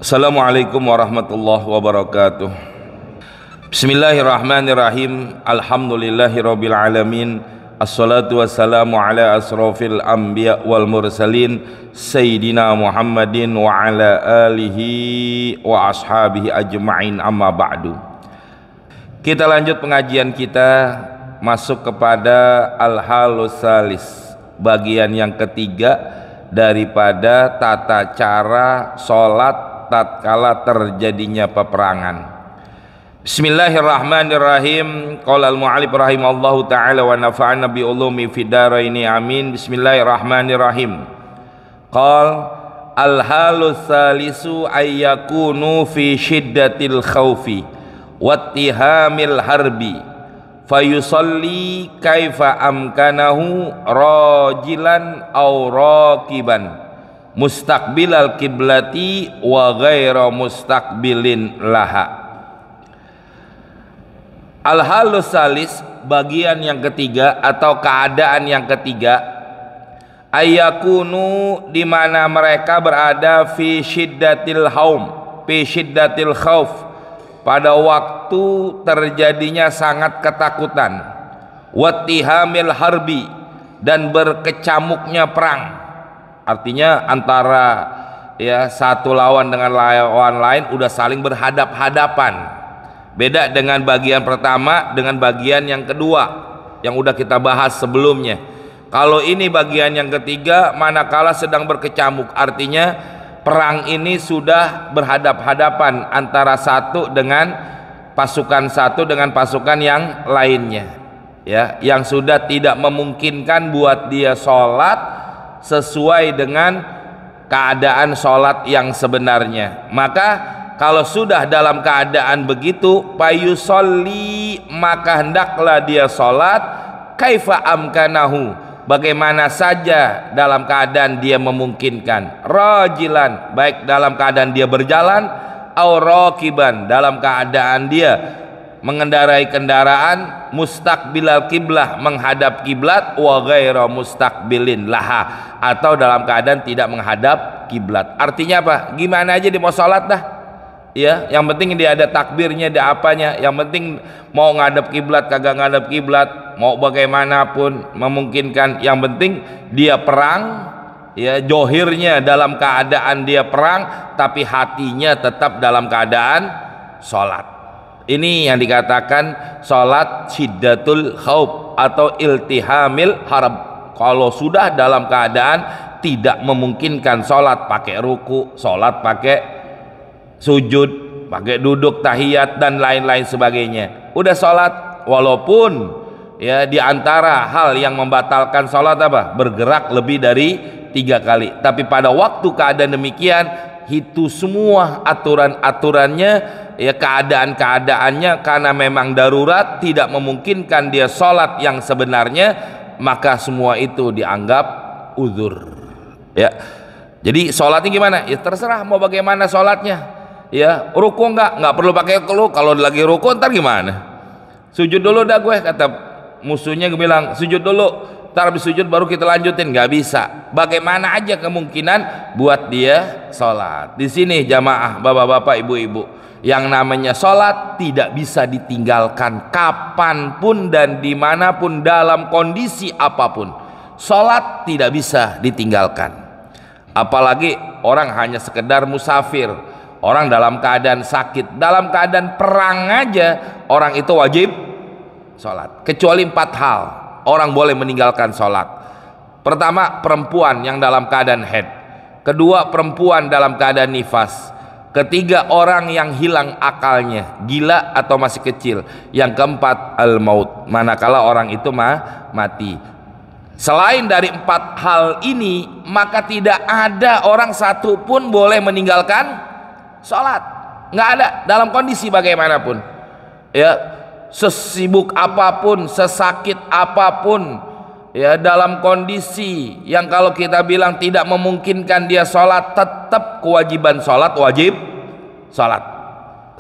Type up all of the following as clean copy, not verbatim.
Assalamualaikum warahmatullahi wabarakatuh. Bismillahirrahmanirrahim. Alhamdulillahirabbil alamin. Assalatu wassalamu ala asrofil anbiya wal mursalin Sayyidina Muhammadin wa ala alihi wa ashabihi ajma'in, amma ba'du. Kita lanjut pengajian kita, masuk kepada al-halus salis, bagian yang ketiga daripada tata cara sholat tatkala terjadinya peperangan. Bismillahirrahmanirrahim. Qala al-mu'allif rahimallahu ta'ala wa nafa'ana bi ulumi fid dharaini amin. Bismillahirrahmanirrahim. Qal al-halus salisu ayyakunu fi shiddatil khawfi wattihamil harbi fayusalli kaifa amkanahu rajilan aw rakiban mustaqbilal kiblati wa ghaira mustaqbilin laha. Al-halus salis, bagian yang ketiga atau keadaan yang ketiga, ayyakunu, di mana mereka berada fi syiddatil haum, fi syiddatil khauf, pada waktu terjadinya sangat ketakutan, wattihamil harbi, dan berkecamuknya perang. Artinya antara satu lawan dengan lawan lain udah saling berhadap-hadapan. Beda dengan bagian pertama dengan bagian yang kedua yang udah kita bahas sebelumnya. Kalau ini bagian yang ketiga, manakala sedang berkecamuk, artinya perang ini sudah berhadap-hadapan antara satu dengan pasukan yang lainnya, yang sudah tidak memungkinkan buat dia sholat sesuai dengan keadaan sholat yang sebenarnya. Maka kalau sudah dalam keadaan begitu, payusolli, maka hendaklah dia sholat kaifa amkanahu, bagaimana saja dalam keadaan dia memungkinkan, rajilan, baik dalam keadaan dia berjalan, au rakiban, dalam keadaan dia mengendarai kendaraan, mustaqbilal kiblah, menghadap kiblat, wa ghaira mustaqbilin laha, atau dalam keadaan tidak menghadap kiblat. Artinya apa? Gimana aja dia mau sholat dah, yang penting dia ada takbirnya, ada apanya, yang penting mau ngadap kiblat kagak ngadap kiblat, mau bagaimanapun memungkinkan, yang penting dia perang, johirnya dalam keadaan dia perang, tapi hatinya tetap dalam keadaan sholat. Ini yang dikatakan sholat syiddatul khauf atau iltihamil harab. Kalau sudah dalam keadaan tidak memungkinkan sholat pakai ruku, sholat pakai sujud, pakai duduk tahiyat dan lain-lain sebagainya, udah sholat, walaupun di antara hal yang membatalkan sholat apa? Bergerak lebih dari 3 kali. Tapi pada waktu keadaan demikian, itu semua aturan-aturannya, keadaan-keadaannya, karena memang darurat tidak memungkinkan dia sholat yang sebenarnya, maka semua itu dianggap uzur. Jadi sholatnya gimana? Terserah mau bagaimana sholatnya. Ruku nggak perlu pakai ruku. Kalau lagi ruku ntar gimana? Sujud dulu dah gue, kata musuhnya, gue bilang sujud dulu, ntar habis sujud baru kita lanjutin. Nggak bisa. Bagaimana aja kemungkinan buat dia sholat. Di sini jamaah, bapak-bapak, ibu-ibu, yang namanya sholat tidak bisa ditinggalkan kapanpun dan dimanapun, dalam kondisi apapun. Sholat tidak bisa ditinggalkan. Apalagi orang hanya sekedar musafir, orang dalam keadaan sakit, dalam keadaan perang aja orang itu wajib sholat. Kecuali 4 hal orang boleh meninggalkan sholat. Pertama, perempuan yang dalam keadaan haid. Kedua, perempuan dalam keadaan nifas. Ketiga, orang yang hilang akalnya, gila atau masih kecil. Yang keempat, al-maut, manakala orang itu mati. Selain dari 4 hal ini, maka tidak ada orang satu pun boleh meninggalkan sholat. Nggak ada, dalam kondisi bagaimanapun, sesibuk apapun, sesakit apapun, dalam kondisi yang kalau kita bilang tidak memungkinkan dia sholat, tetap kewajiban sholat, wajib sholat.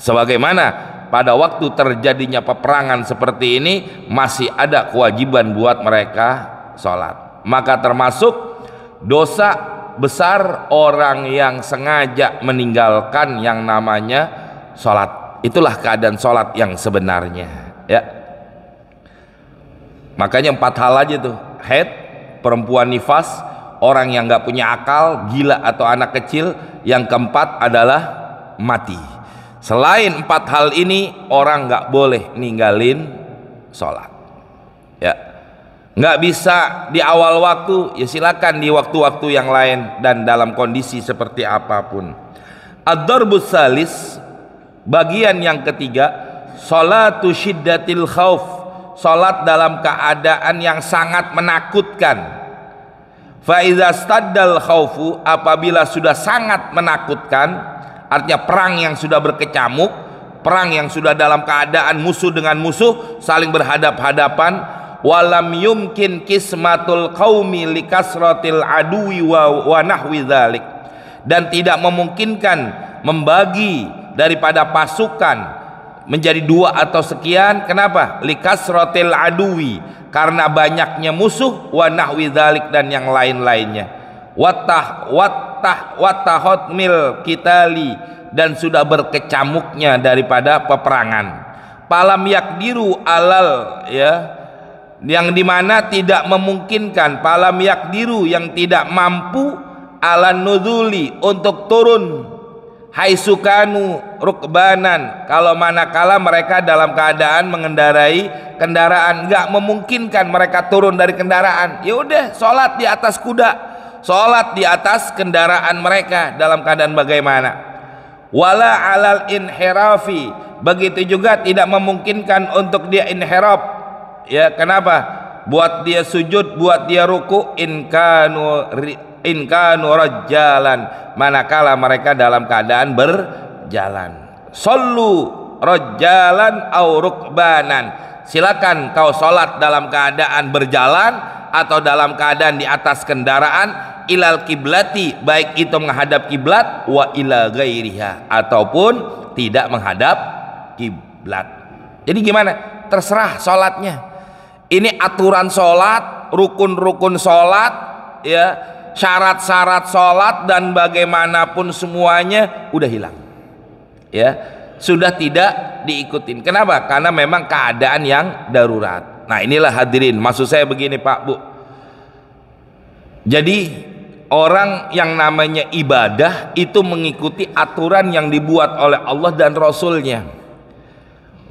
Sebagaimana pada waktu terjadinya peperangan seperti ini, masih ada kewajiban buat mereka sholat. Maka termasuk dosa besar orang yang sengaja meninggalkan yang namanya sholat. Itulah keadaan sholat yang sebenarnya, ya. Makanya 4 hal aja tuh: haid, perempuan nifas, orang yang nggak punya akal, gila atau anak kecil. Yang keempat adalah mati. Selain 4 hal ini, orang nggak boleh ninggalin sholat, ya. Nggak bisa di awal waktu, ya silakan di waktu-waktu yang lain dan dalam kondisi seperti apapun. Ad-darbus salis, bagian yang ketiga, sholatu syiddatil khauf, sholat dalam keadaan yang sangat menakutkan. Fa iza staddal khaufu, apabila sudah sangat menakutkan, artinya perang yang sudah berkecamuk, perang yang sudah dalam keadaan musuh dengan musuh saling berhadap-hadapan. Walam yumkin kismatul qaumi likasratil aduwi wa nahwi dzalik, dan tidak memungkinkan membagi daripada pasukan menjadi 2 atau sekian. Kenapa? Likasratil aduwi, karena banyaknya musuh, wa nahwi dzalik, dan yang lain-lainnya. Wattahotmil kitali, dan sudah berkecamuknya daripada peperangan. Palam yakdiru alal, ya, yang dimana tidak memungkinkan, palam yakdiru, yang tidak mampu, alan nuzuli, untuk turun, haisukanu rukbanan, kalau manakala mereka dalam keadaan mengendarai kendaraan. Nggak memungkinkan mereka turun dari kendaraan, ya udah sholat di atas kuda, sholat di atas kendaraan mereka dalam keadaan bagaimana. Wala alal inhirafi, begitu juga tidak memungkinkan untuk dia inhiraf, ya. Kenapa? Buat dia sujud, buat dia ruku, inkanu rajjalan, manakala mereka dalam keadaan berjalan. Sallu rajjalan au rukbanan, silakan kau sholat dalam keadaan berjalan atau dalam keadaan di atas kendaraan, ilal kiblati, baik itu menghadap kiblat, wa ila ghairiha, ataupun tidak menghadap kiblat. Jadi gimana? Terserah sholatnya. Ini aturan sholat, rukun-rukun sholat, ya, syarat-syarat sholat dan bagaimanapun semuanya udah hilang, ya, sudah tidak diikutin. Kenapa? Karena memang keadaan yang darurat. Nah inilah hadirin, maksud saya begini Pak Bu, jadi orang yang namanya ibadah itu mengikuti aturan yang dibuat oleh Allah dan Rasulnya.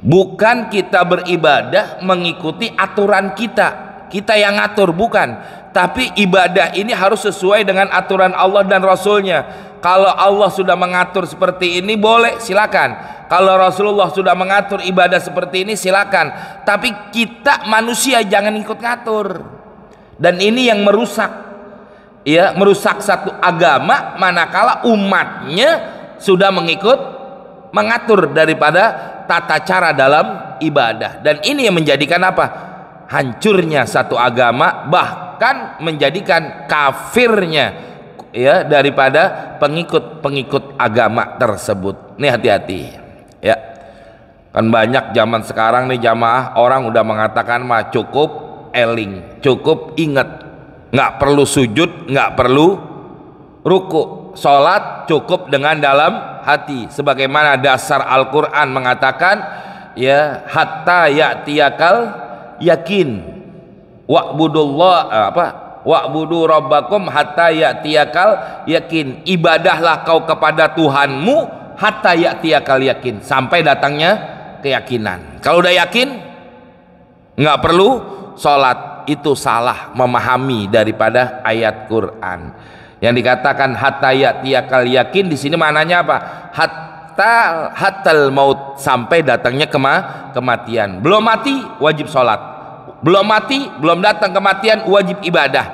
Bukan kita beribadah mengikuti aturan kita yang ngatur, bukan. Tapi ibadah ini harus sesuai dengan aturan Allah dan Rasulnya. Kalau Allah sudah mengatur seperti ini boleh, silakan. Kalau Rasulullah sudah mengatur ibadah seperti ini, silakan. Tapi kita manusia jangan ikut ngatur. Dan ini yang merusak, ya, merusak satu agama manakala umatnya sudah mengatur daripada tata cara dalam ibadah. Dan ini yang menjadikan apa? Hancurnya satu agama, bahkan menjadikan kafirnya, ya, daripada pengikut agama tersebut. Ini hati-hati, ya. Kan banyak zaman sekarang nih jamaah, orang udah mengatakan mah cukup eling, cukup ingat, nggak perlu sujud, nggak perlu ruku, sholat cukup dengan dalam hati, sebagaimana dasar Al-Quran mengatakan, ya, hatta ya'tiyakal yakin, wa'budu rabbakum hatta ya'tiyakal yakin, ibadahlah kau kepada Tuhanmu hatta ya'tiyakal yakin, sampai datangnya keyakinan. Kalau udah yakin nggak perlu sholat. Itu salah memahami daripada ayat Quran. Yang dikatakan hatta ya'tiyakal yakin di sini maknanya apa? Hatal maut, sampai datangnya kematian. Belum mati wajib sholat, belum mati, belum datang kematian wajib ibadah,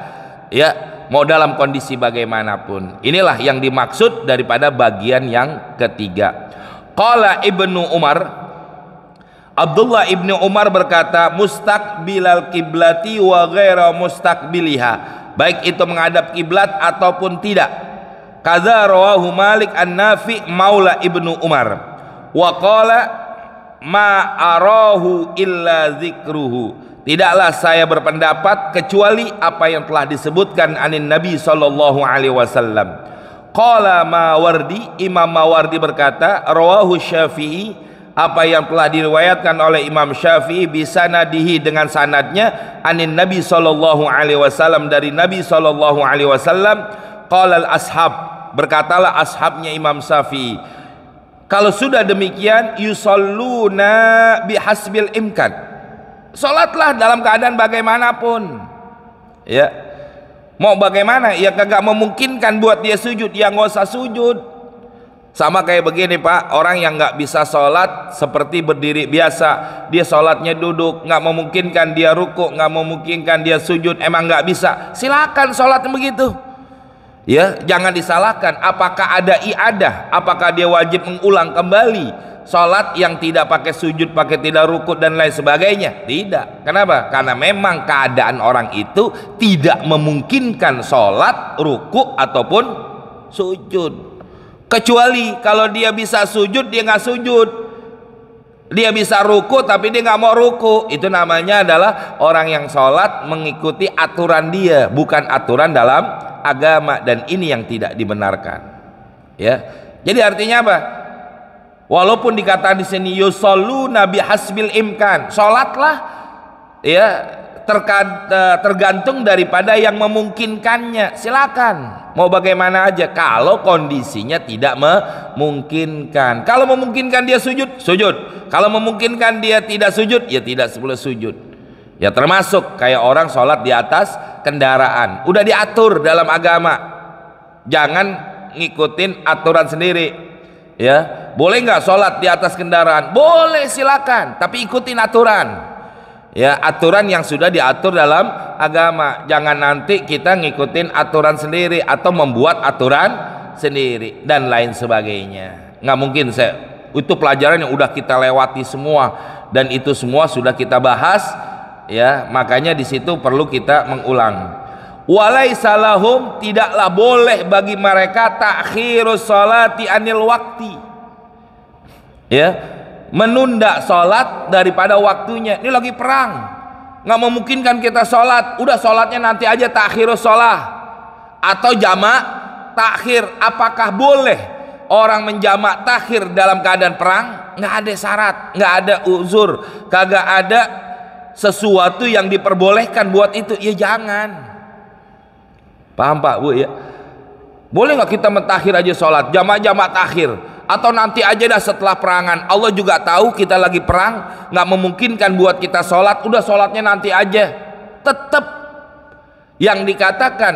ya, mau dalam kondisi bagaimanapun. Inilah yang dimaksud daripada bagian yang ketiga. Qala Ibnu Umar, Abdullah ibnu Umar berkata, mustaqbilal kiblati wa ghaira mustaqbiliha, baik itu menghadap kiblat ataupun tidak. Kadza rawahu Malik an-Nafi maula Ibnu Umar wa qala ma arahu illa zikruhu, tidaklah saya berpendapat kecuali apa yang telah disebutkan anin Nabi sallallahu alaihi wasallam. Qala Mawardi, Imam Mawardi berkata, rawahu Syafi'i, apa yang telah diriwayatkan oleh Imam Syafi'i bisanadihi dengan sanadnya anin Nabi sallallahu alaihi wasallam, dari Nabi sallallahu alaihi wasallam. Qala al-ashab, berkatalah ashabnya Imam Syafi'i, kalau sudah demikian yusalluna bihasbil imkan, salatlah dalam keadaan bagaimanapun. Ya, mau bagaimana? Ya kagak memungkinkan buat dia sujud, ya nggak usah sujud. Sama kayak begini Pak, orang yang nggak bisa sholat seperti berdiri biasa, dia sholatnya duduk, nggak memungkinkan dia ruku, nggak memungkinkan dia sujud, emang nggak bisa, silakan sholat begitu. Ya, jangan disalahkan. Apakah ada iadah? Apakah dia wajib mengulang kembali sholat yang tidak pakai sujud, pakai tidak ruku dan lain sebagainya? Tidak. Kenapa? Karena memang keadaan orang itu tidak memungkinkan sholat, ruku ataupun sujud. Kecuali kalau dia bisa sujud, dia nggak sujud. Dia bisa ruku tapi dia nggak mau ruku. Itu namanya adalah orang yang sholat mengikuti aturan dia, bukan aturan dalam agama, dan ini yang tidak dibenarkan. Ya, jadi artinya apa? Walaupun dikatakan di sini yusalluna bihasbil imkan, sholatlah ya tergantung daripada yang memungkinkannya, silakan mau bagaimana aja kalau kondisinya tidak memungkinkan. Kalau memungkinkan dia sujud, sujud. Kalau memungkinkan dia tidak sujud, ya tidak boleh sujud. Ya termasuk kayak orang sholat di atas kendaraan, udah diatur dalam agama, jangan ngikutin aturan sendiri. Ya, boleh nggak sholat di atas kendaraan? Boleh, silakan, tapi ikutin aturan. Ya, aturan yang sudah diatur dalam agama. Jangan nanti kita ngikutin aturan sendiri atau membuat aturan sendiri dan lain sebagainya. Nggak mungkin. Itu pelajaran yang udah kita lewati semua, dan itu semua sudah kita bahas. Ya, makanya di situ perlu kita mengulang. Walaisa lahum, tidaklah boleh bagi mereka ta'khirus sholati anil wakti. Ya, menunda sholat daripada waktunya. Ini lagi perang, nggak memungkinkan kita sholat, udah sholatnya nanti aja, takhirus sholat atau jamak takhir. Apakah boleh orang menjamak takhir dalam keadaan perang? Nggak ada syarat, nggak ada uzur, kagak ada sesuatu yang diperbolehkan buat itu. Ya jangan. Paham Pak Bu ya? Boleh nggak kita mentakhir aja sholat, jamak-jamak takhir? Atau nanti aja dah setelah perangan? Allah juga tahu kita lagi perang, nggak memungkinkan buat kita sholat, udah sholatnya nanti aja. Tetap yang dikatakan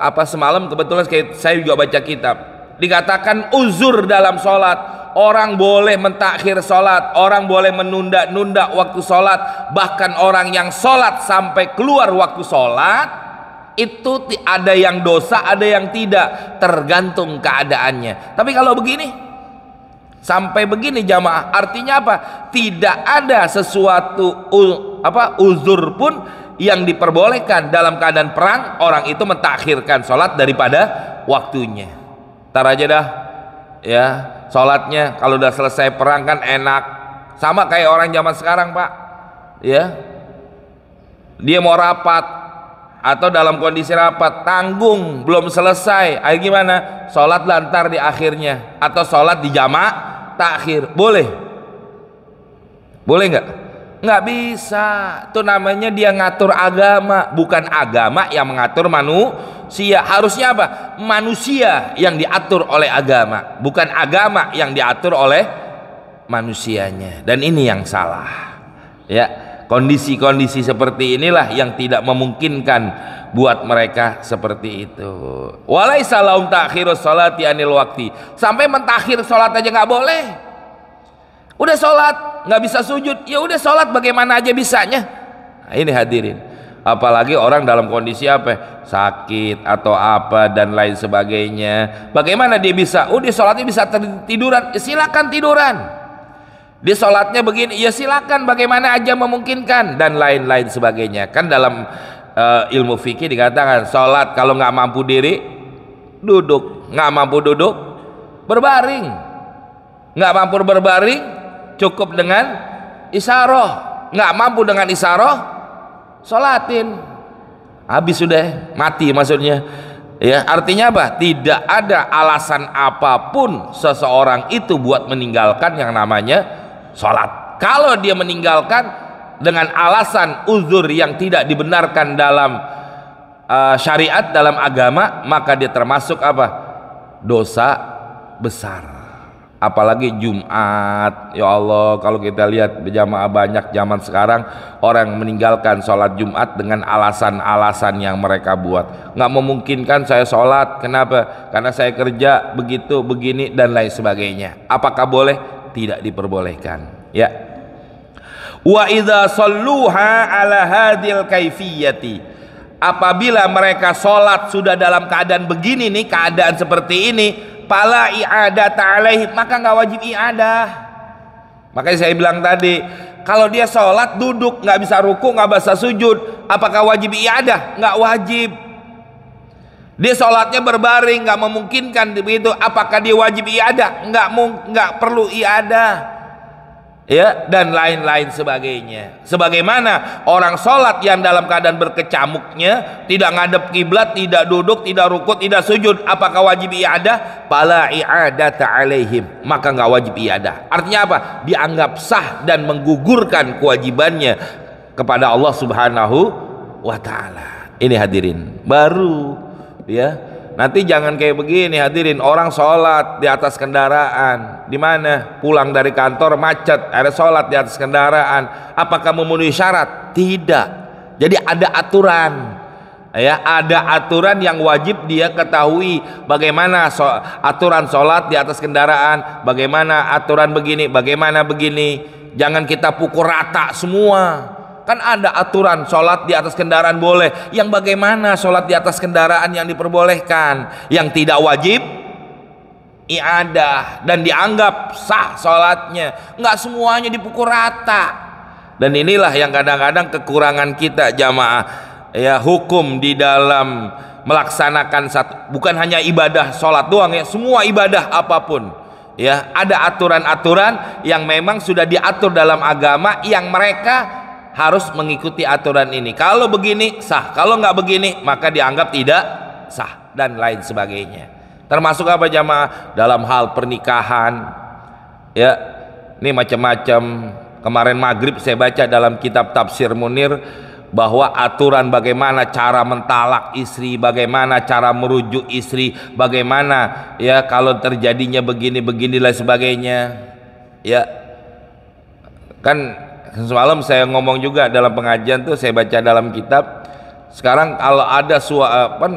apa semalam kebetulan saya juga baca kitab, dikatakan uzur dalam sholat. Orang boleh mentakhir sholat, orang boleh menunda-nunda waktu sholat, bahkan orang yang sholat sampai keluar waktu sholat itu ada yang dosa, ada yang tidak, tergantung keadaannya. Tapi kalau begini, sampai begini jamaah, artinya apa? Tidak ada sesuatu uzur pun yang diperbolehkan dalam keadaan perang orang itu mentakhirkan sholat daripada waktunya. Ntar aja dah ya sholatnya, kalau udah selesai perang kan enak. Sama kayak orang zaman sekarang Pak ya, dia mau rapat atau dalam kondisi rapat, tanggung belum selesai, ayo gimana? Sholat lantar di akhirnya, atau sholat di jamak takhir. Boleh? Boleh nggak? Nggak bisa. Itu namanya dia ngatur agama, bukan agama yang mengatur manusia. Harusnya apa? Manusia yang diatur oleh agama, bukan agama yang diatur oleh manusianya. Dan ini yang salah. Ya. Kondisi-kondisi seperti inilah yang tidak memungkinkan buat mereka seperti itu. Walaisa lahum ta'khirus sholati anil waqti, sampai mentakhir sholat aja nggak boleh. Udah sholat nggak bisa sujud, ya udah sholat bagaimana aja bisanya. Nah, ini hadirin, apalagi orang dalam kondisi apa, sakit atau apa dan lain sebagainya, bagaimana dia bisa? Dia sholatnya bisa tiduran, ya silakan tiduran. Dia sholatnya begini, ya silakan bagaimana aja memungkinkan dan lain-lain sebagainya. Kan dalam ilmu fikih dikatakan sholat kalau nggak mampu diri duduk, nggak mampu duduk berbaring, nggak mampu berbaring cukup dengan isyarah. nggak mampu dengan isyarah, sholatin. Habis sudah, mati maksudnya. Ya, artinya apa? Tidak ada alasan apapun seseorang itu buat meninggalkan yang namanya sholat. Kalau dia meninggalkan dengan alasan uzur yang tidak dibenarkan dalam syariat, dalam agama, maka dia termasuk apa? Dosa besar. Apalagi Jumat, ya Allah, kalau kita lihat berjamaah banyak zaman sekarang orang meninggalkan sholat Jumat dengan alasan-alasan yang mereka buat. Nggak memungkinkan saya sholat, kenapa? Karena saya kerja begitu, begini dan lain sebagainya. Apakah boleh? Tidak diperbolehkan. Ya. Wa idza salluha ala hadil kaifiyati. Apabila mereka sholat sudah dalam keadaan begini nih, keadaan seperti ini, fala i'adata alaihim, maka nggak wajib i'adah. Makanya saya bilang tadi, kalau dia sholat duduk, nggak bisa ruku, nggak bisa sujud, apakah wajib i'adah? Nggak wajib. Dia sholatnya berbaring, nggak memungkinkan begitu, apakah dia wajib i'adah? Nggak perlu i'adah. Ya, dan lain-lain sebagainya. Sebagaimana orang sholat yang dalam keadaan berkecamuknya, tidak ngadep kiblat, tidak duduk, tidak rukuk, tidak sujud, apakah wajib i'adah? Fala i'adata alaihim, maka nggak wajib i'adah. Artinya apa? Dianggap sah dan menggugurkan kewajibannya kepada Allah Subhanahu wa Ta'ala. Ini hadirin, baru ya. Nanti jangan kayak begini hadirin, orang sholat di atas kendaraan, di mana pulang dari kantor macet, ada sholat di atas kendaraan, apakah memenuhi syarat? Tidak. Jadi ada aturan, ya, ada aturan yang wajib dia ketahui. Bagaimana aturan sholat di atas kendaraan, bagaimana aturan begini, bagaimana begini. Jangan kita pukul rata semua. Kan ada aturan sholat di atas kendaraan boleh. Yang bagaimana sholat di atas kendaraan yang diperbolehkan, yang tidak wajib i'adah dan dianggap sah sholatnya. Nggak semuanya dipukul rata. Dan inilah yang kadang-kadang kekurangan kita jamaah, ya, hukum di dalam melaksanakan bukan hanya ibadah sholat doang, ya, semua ibadah apapun, ya, ada aturan-aturan yang memang sudah diatur dalam agama yang mereka harus mengikuti aturan ini. Kalau begini sah, kalau nggak begini maka dianggap tidak sah dan lain sebagainya. Termasuk apa jamaah? Dalam hal pernikahan, ya, ini macam-macam. Kemarin maghrib saya baca dalam kitab Tafsir Munir bahwa aturan bagaimana cara mentalak istri, bagaimana cara merujuk istri, bagaimana ya kalau terjadinya begini-begini dan sebagainya. Ya, kan semalam saya ngomong juga dalam pengajian tuh, saya baca dalam kitab. Sekarang kalau ada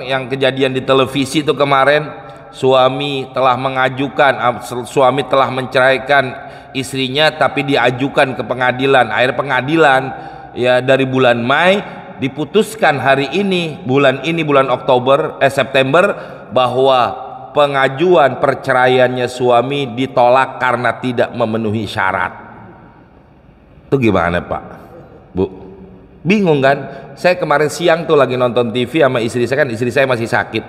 yang kejadian di televisi itu kemarin, suami telah mengajukan, suami telah menceraikan istrinya tapi diajukan ke pengadilan. Akhir pengadilan ya dari bulan Mei diputuskan hari ini, bulan Oktober September, bahwa pengajuan perceraiannya suami ditolak karena tidak memenuhi syarat. Itu gimana Pak, Bu? Bingung kan? Saya kemarin siang tuh lagi nonton TV sama istri saya, kan istri saya masih sakit.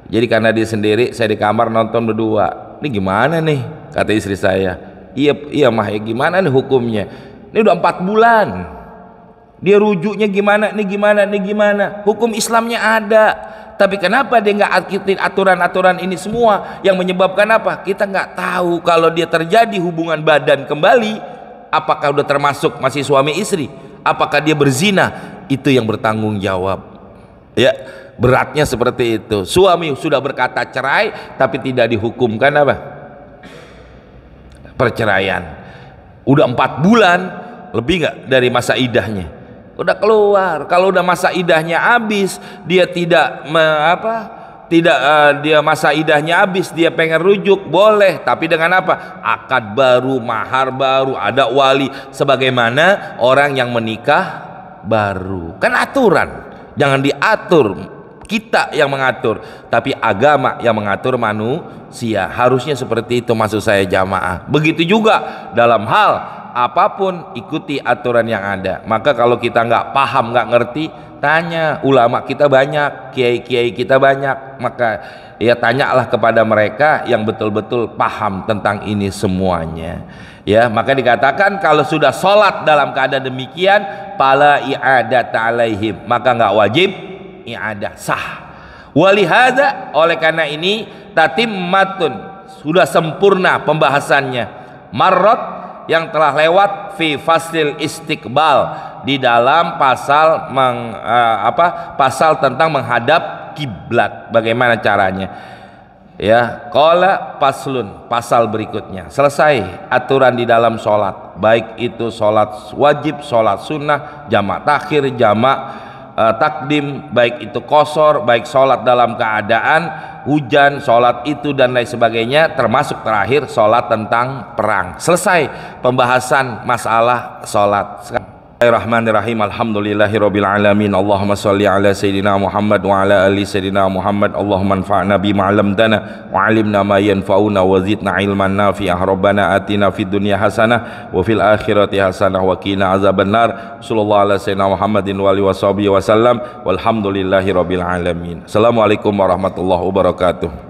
Jadi karena dia sendiri, saya di kamar nonton berdua. Ini gimana nih? Kata istri saya. Iya mah, ya gimana nih hukumnya? Ini udah 4 bulan. Dia rujuknya gimana? Gimana? Hukum Islamnya ada. Tapi kenapa dia nggak ikutin aturan-aturan ini semua? Yang menyebabkan apa? Kita nggak tahu kalau dia terjadi hubungan badan kembali. Apakah udah termasuk masih suami istri? Apakah dia berzina? Itu yang bertanggung jawab. Ya, beratnya seperti itu. Suami sudah berkata cerai tapi tidak dihukumkan apa? Perceraian. Udah 4 bulan lebih nggak dari masa idahnya. Udah keluar. Kalau udah masa idahnya habis, dia tidak dia masa idahnya habis, dia pengen rujuk, boleh, tapi dengan apa? Akad baru, mahar baru, ada wali, sebagaimana orang yang menikah baru. Kan aturan, jangan diatur kita yang mengatur, tapi agama yang mengatur manusia. Harusnya seperti itu, maksud saya jamaah. Begitu juga dalam hal apapun ikuti aturan yang ada. Maka kalau kita nggak paham, nggak ngerti, tanya ulama kita banyak, kiai-kiai kita banyak, maka ya tanyalah kepada mereka yang betul-betul paham tentang ini semuanya. Ya, maka dikatakan kalau sudah sholat dalam keadaan demikian, fala i'adat alaihim, maka nggak wajib i'adah, sah. Walihada, oleh karena ini tatimmatun, sudah sempurna pembahasannya, marrat yang telah lewat fi fasil istiqbal, di dalam pasal pasal tentang menghadap kiblat, bagaimana caranya. Ya, qala paslun, pasal berikutnya, selesai aturan di dalam sholat, baik itu sholat wajib, sholat sunnah, jamak takhir, jamak takdim, baik itu qashar, baik sholat dalam keadaan hujan, sholat itu dan lain sebagainya, termasuk terakhir sholat tentang perang. Selesai pembahasan masalah sholat. Bismillahirrahmanirrahim. Alhamdulillahirabbil alamin. Allahumma shalli ala sayidina Muhammad wa ala ali sayidina Muhammad. Allahumma anfa'na bima 'allamtana wa 'allimna ma yanfa'una wa zidna ilman nafi'ah. Rabbana atina fid dunya hasanah wa fil akhirati hasanah wa qina azabannar. Sallallahu ala sayyidina Muhammadin wa alihi washabihi wasallam. Walhamdulillahirabbil alamin. Assalamualaikum warahmatullahi wabarakatuh.